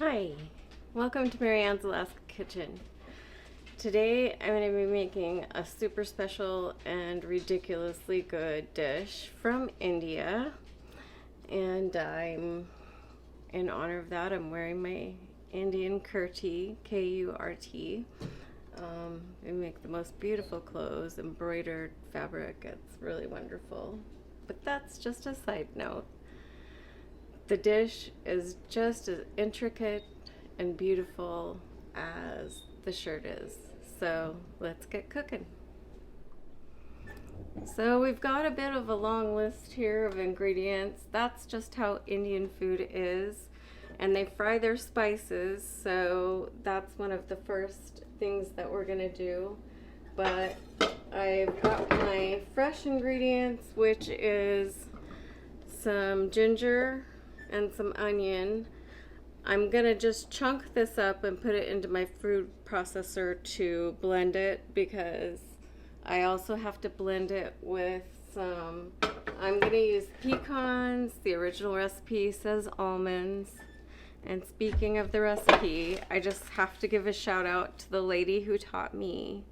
Hi, welcome to Marianne's Alaska Kitchen. Today I'm going to be making a super special and ridiculously good dish from India, and in honor of that I'm wearing my Indian kurti, K-U-R-T. They make the most beautiful clothes, embroidered fabric. It's really wonderful, but that's just a side note. The dish is just as intricate and beautiful as the shirt is. So let's get cooking. So we've got a bit of a long list here of ingredients. That's just how Indian food is. And they fry their spices, so that's one of the first things that we're gonna do. But I've got my fresh ingredients, which is some ginger and some onion. I'm gonna just chunk this up and put it into my food processor to blend it, because I also have to blend it with some, I'm gonna use pecans. The original recipe says almonds. And speaking of the recipe, I just have to give a shout out to the lady who taught me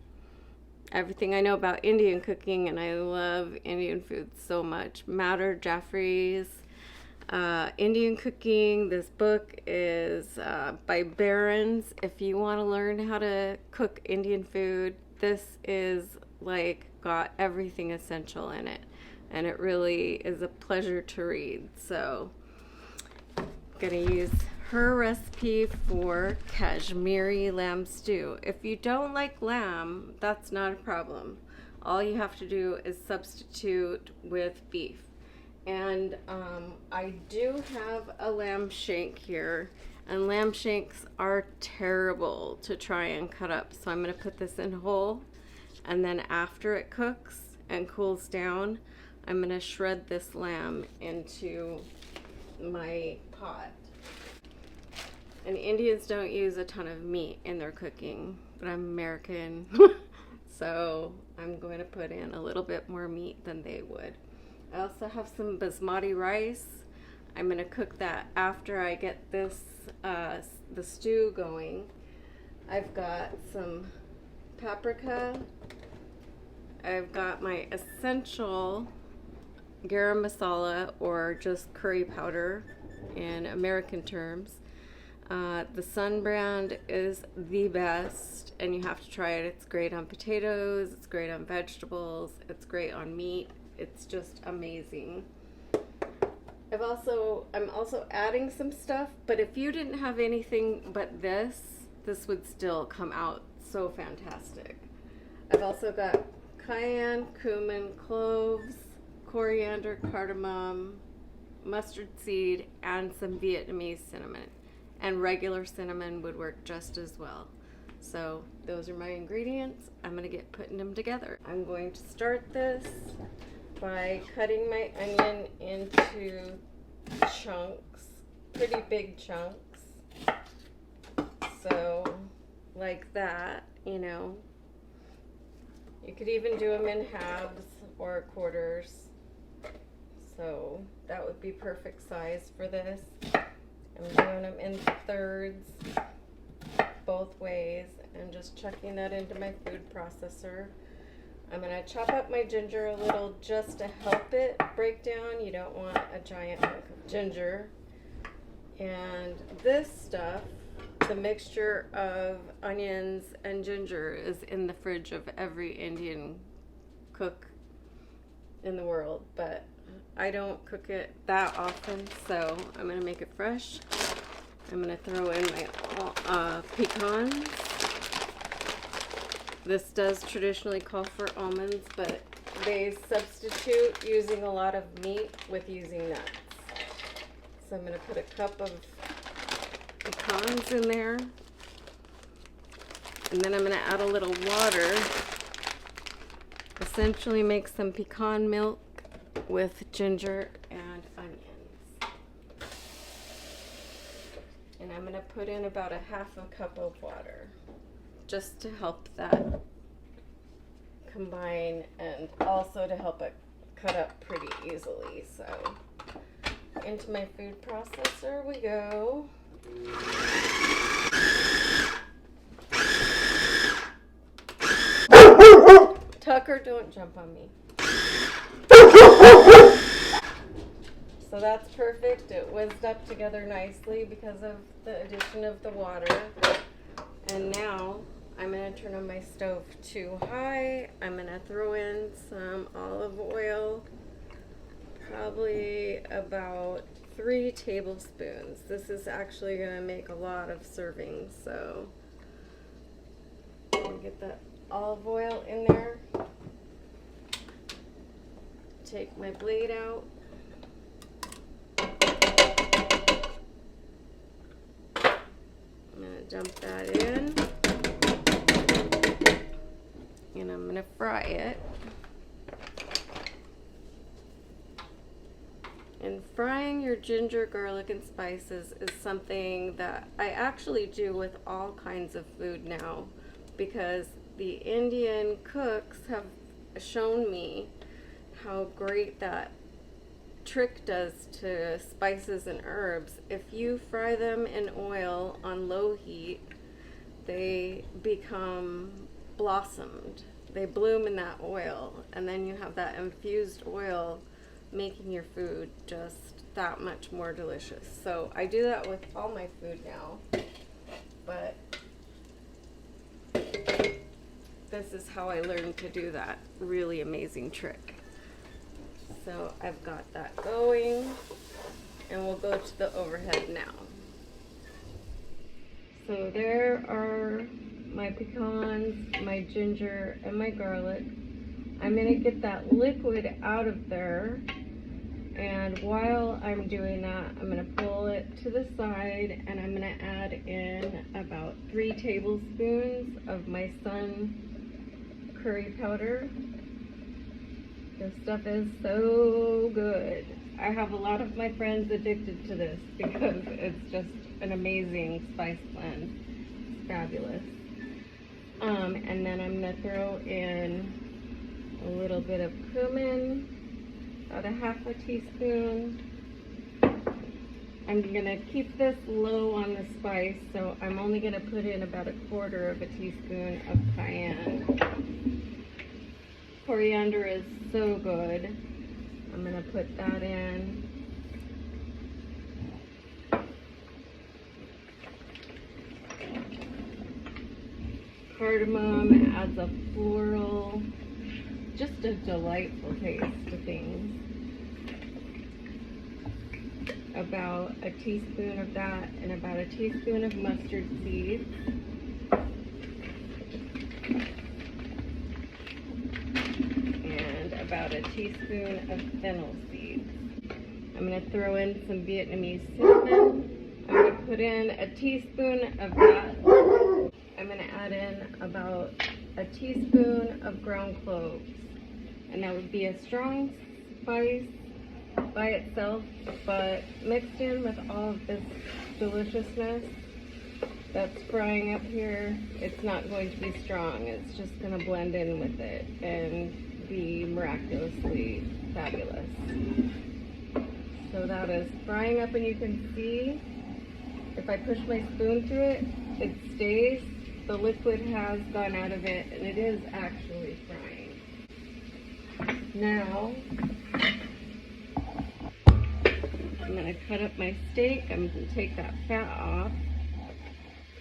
everything I know about Indian cooking, and I love Indian food so much. Matter Jaffrey's Indian Cooking. This book is by Barron's. If you want to learn how to cook Indian food, this is like got everything essential in it, and it really is a pleasure to read. So I'm gonna use her recipe for Kashmiri lamb stew. If you don't like lamb, that's not a problem. All you have to do is substitute with beef. And I do have a lamb shank here, and lamb shanks are terrible to try and cut up. So I'm going to put this in whole, and then after it cooks and cools down, I'm going to shred this lamb into my pot. And Indians don't use a ton of meat in their cooking, but I'm American, so I'm going to put in a little bit more meat than they would. I also have some basmati rice. I'm going to cook that after I get this the stew going. I've got some paprika. I've got my essential garam masala, or just curry powder in American terms. The Sun brand is the best, and you have to try it. It's great on potatoes, it's great on vegetables, it's great on meat. It's just amazing. I'm also adding some stuff, but if you didn't have anything but this would still come out so fantastic. I've also got cayenne, cumin, cloves, coriander, cardamom, mustard seed, and some Vietnamese cinnamon. And regular cinnamon would work just as well. So those are my ingredients. I'm gonna get putting them together. I'm going to start this by cutting my onion into chunks, pretty big chunks. So like that, you know. You could even do them in halves or quarters. So that would be perfect size for this. I'm doing them in thirds both ways and just chucking that into my food processor. I'm going to chop up my ginger a little just to help it break down. You don't want a giant hunk of ginger. And this stuff, the mixture of onions and ginger, is in the fridge of every Indian cook in the world, but I don't cook it that often, so I'm going to make it fresh. I'm going to throw in my pecans. This does traditionally call for almonds, but they substitute using a lot of meat with using nuts. So I'm going to put a cup of pecans in there. And then I'm going to add a little water. Essentially make some pecan milk with ginger and onions. And I'm going to put in about a half a cup of water, just to help that combine, and also to help it cut up pretty easily. So into my food processor we go. Tucker, don't jump on me. So that's perfect. It whizzed up together nicely because of the addition of the water. And now I'm going to turn on my stove to high. I'm going to throw in some olive oil, probably about 3 tablespoons. This is actually going to make a lot of servings, so I'm going to get that olive oil in there. Take my blade out. I'm going to dump that in, and I'm going to fry it. And frying your ginger, garlic, and spices is something that I actually do with all kinds of food now, because the Indian cooks have shown me how great that trick does to spices and herbs. If you fry them in oil on low heat, they become blossomed. They bloom in that oil, and then you have that infused oil making your food just that much more delicious. So I do that with all my food now, but this is how I learned to do that really amazing trick. So I've got that going, and we'll go to the overhead now. So there are my pecans, my ginger, and my garlic. I'm going to get that liquid out of there, and while I'm doing that, I'm going to pull it to the side, and I'm going to add in about 3 tablespoons of my Sun curry powder. This stuff is so good. I have a lot of my friends addicted to this because it's just an amazing spice blend. It's fabulous. And then I'm going to throw in a little bit of cumin, about a half a teaspoon. I'm going to keep this low on the spice, so I'm only going to put in about a quarter of a teaspoon of cayenne. Coriander is so good. I'm going to put that in. Cardamom adds a floral, just a delightful taste to things. About a teaspoon of that, and about a teaspoon of mustard seeds. About a teaspoon of fennel seeds. I'm going to throw in some Vietnamese cinnamon. I'm going to put in a teaspoon of that. I'm going to add in about a teaspoon of ground cloves. And that would be a strong spice by itself, but mixed in with all of this deliciousness that's frying up here, it's not going to be strong. It's just going to blend in with it and be miraculously fabulous. So that is frying up, and you can see if I push my spoon through it, it stays. The liquid has gone out of it, and it is actually frying. Now I'm going to cut up my steak. I'm going to take that fat off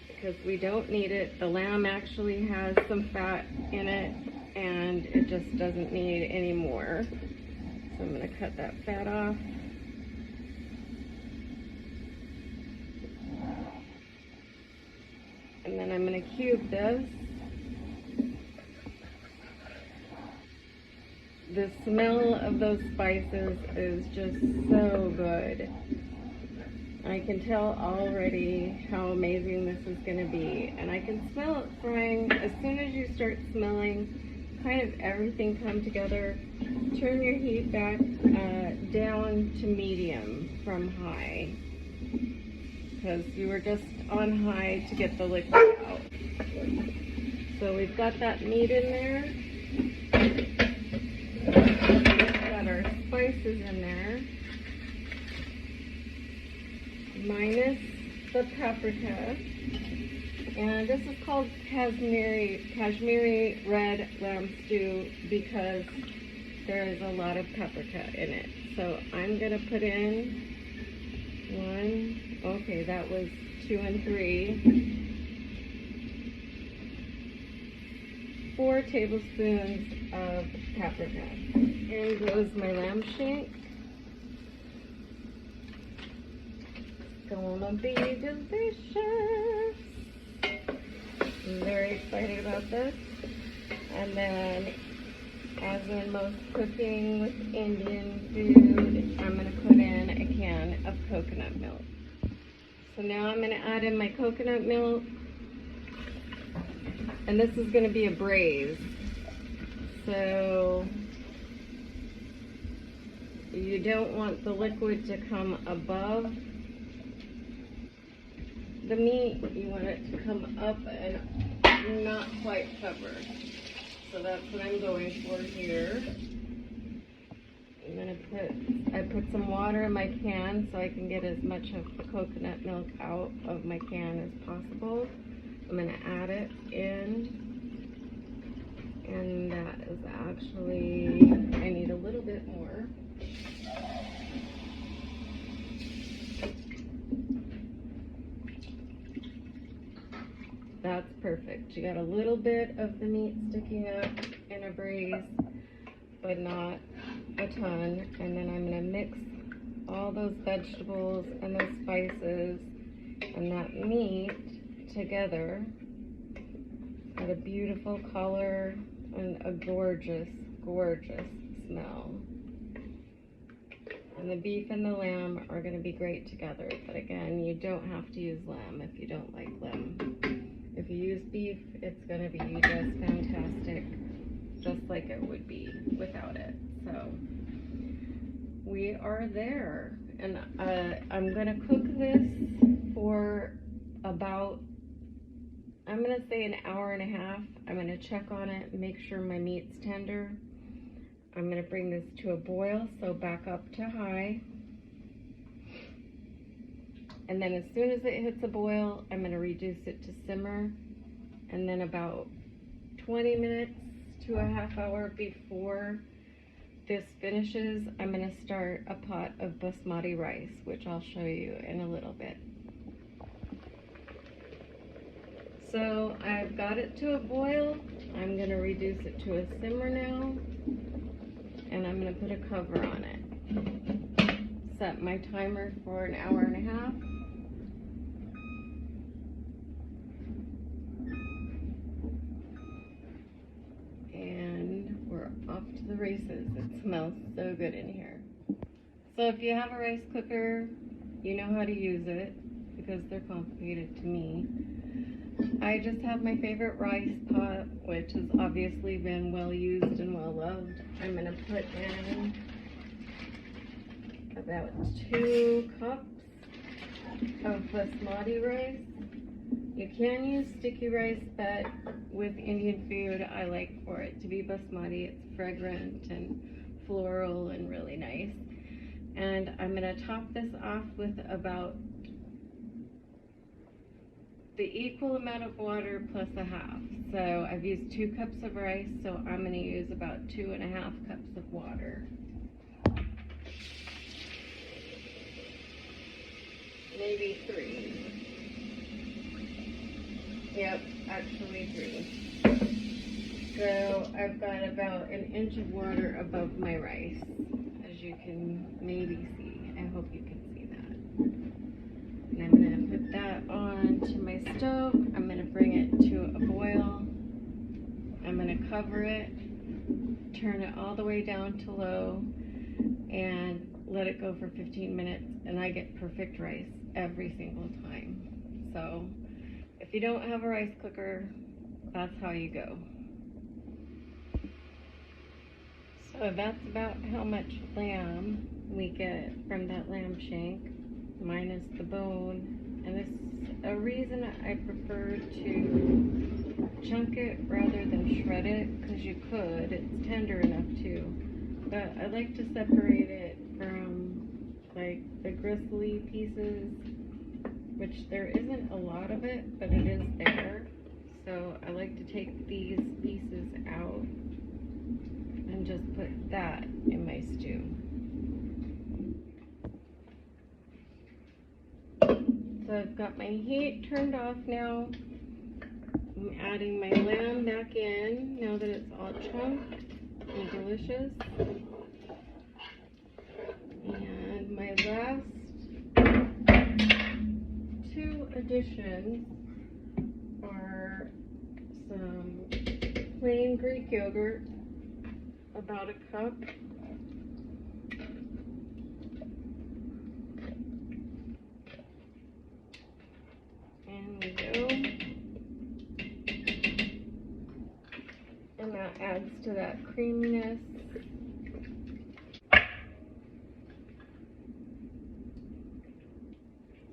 because we don't need it. The lamb actually has some fat in it, and it just doesn't need any more. So I'm going to cut that fat off. And then I'm going to cube this. The smell of those spices is just so good. I can tell already how amazing this is going to be. And I can smell it frying. As soon as you start smelling kind of everything come together, turn your heat back down to medium from high, because you were just on high to get the liquid out. So we've got that meat in there. We've got our spices in there, minus the paprika. And this is called Kashmiri red lamb stew because there is a lot of paprika in it. So I'm gonna put in 1, okay, that was 2 and 3. 4 tablespoons of paprika. In goes my lamb shank. It's gonna be delicious. I'm very excited about this. And then, as in most cooking with Indian food, I'm gonna put in a can of coconut milk. So now I'm gonna add in my coconut milk. And this is going to be a braise, so you don't want the liquid to come above the meat. You want it to come up and not quite cover. So that's what I'm going for here. I'm going to I put some water in my can so I can get as much of the coconut milk out of my can as possible. I'm going to add it in, and that is actually, I need a little bit more. That's perfect. You got a little bit of the meat sticking up in a braise, but not a ton. And then I'm going to mix all those vegetables and those spices and that meat together. Got a beautiful color and a gorgeous, gorgeous smell. And the beef and the lamb are going to be great together. But again, you don't have to use lamb if you don't like lamb. If you use beef, it's going to be just fantastic, just like it would be without it. So we are there. And I'm going to cook this for about, I'm going to say an hour and a half. I'm going to check on it and make sure my meat's tender. I'm going to bring this to a boil, so back up to high. And then as soon as it hits a boil, I'm going to reduce it to simmer. And then about 20 minutes to a half hour before this finishes, I'm going to start a pot of basmati rice, which I'll show you in a little bit. So I've got it to a boil. I'm going to reduce it to a simmer now, and I'm going to put a cover on it. Set my timer for an hour and a half. And we're off to the races. It smells so good in here. So if you have a rice cooker, you know how to use it, because they're complicated to me. I just have my favorite rice pot, which has obviously been well used and well loved. I'm going to put in about 2 cups of basmati rice. You can use sticky rice, but with Indian food, I like for it to be basmati. It's fragrant and floral and really nice. And I'm going to top this off with about the equal amount of water plus a half. So I've used 2 cups of rice, so I'm going to use about 2.5 cups of water. Maybe 3. Yep, actually 3. So I've got about 1 inch of water above my rice, as you can maybe see. I hope you can see that. And I'm going to put that on to my stove. I'm going to bring it to a boil. I'm going to cover it, turn it all the way down to low, and let it go for 15 minutes. And I get perfect rice every single time. So if you don't have a rice cooker, that's how you go. So that's about how much lamb we get from that lamb shank, minus the bone. And this is a reason I prefer to chunk it rather than shred it, because you could, it's tender enough too. But I like to separate it from like the gristly pieces which there isn't a lot of it, but it is there. So I like to take these pieces out and just put that in my stew. So I've got my heat turned off now. I'm adding my lamb back in now that it's all chunked and delicious. And my last two additions are some plain Greek yogurt, about a cup. And we go. And that adds to that creaminess.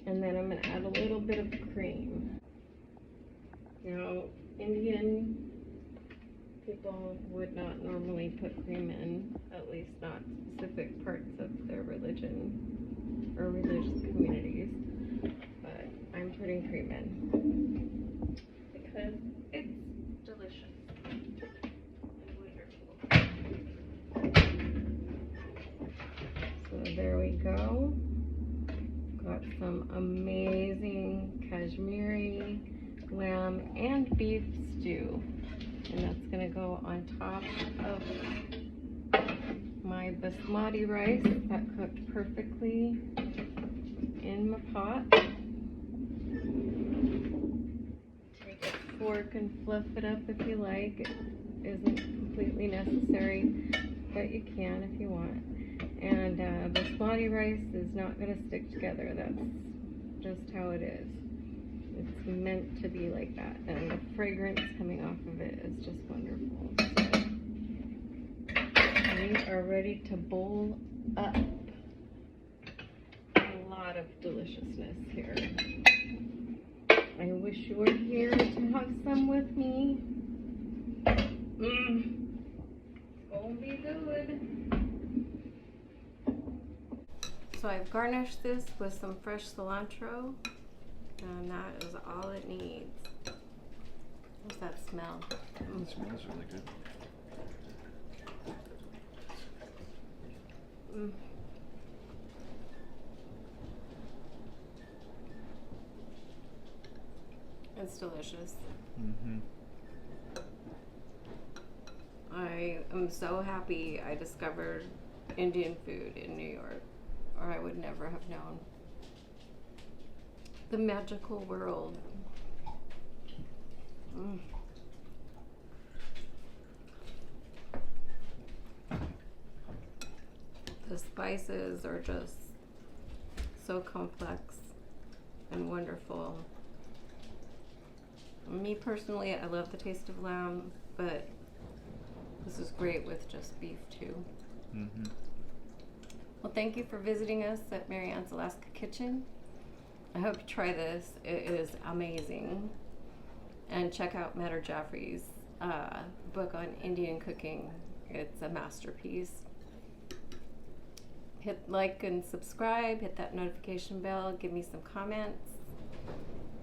And then I'm going to add a little bit of cream. Now, Indian people would not normally put cream in, at least not specific parts of their religion or religious communities. But I'm putting cream in because it's delicious. So there we go. Got some amazing Kashmiri lamb and beef stew. And that's going to go on top of my basmati rice that cooked perfectly in my pot. Take a fork and fluff it up if you like. It isn't completely necessary, but you can if you want. And basmati rice is not going to stick together. That's just how it is. It's meant to be like that. And the fragrance coming off of it is just wonderful. So we are ready to bowl up. A lot of deliciousness here. I wish you were here to have some with me. It's gonna be good. So I've garnished this with some fresh cilantro, and that is all it needs. What's that smell? It smells really good. It's delicious. Mm-hmm. I am so happy I discovered Indian food in New York, or I would never have known the magical world. The spices are just so complex and wonderful. Me personally, I love the taste of lamb, but this is great with just beef too. Mm-hmm. Well, thank you for visiting us at Marianne's Alaska Kitchen. I hope you try this. It is amazing. And check out Matter Jaffrey's book on Indian cooking. It's a masterpiece. Hit like and subscribe, hit that notification bell, give me some comments,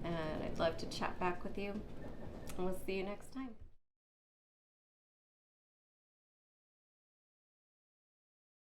and I'd love to chat back with you. And we'll see you next time.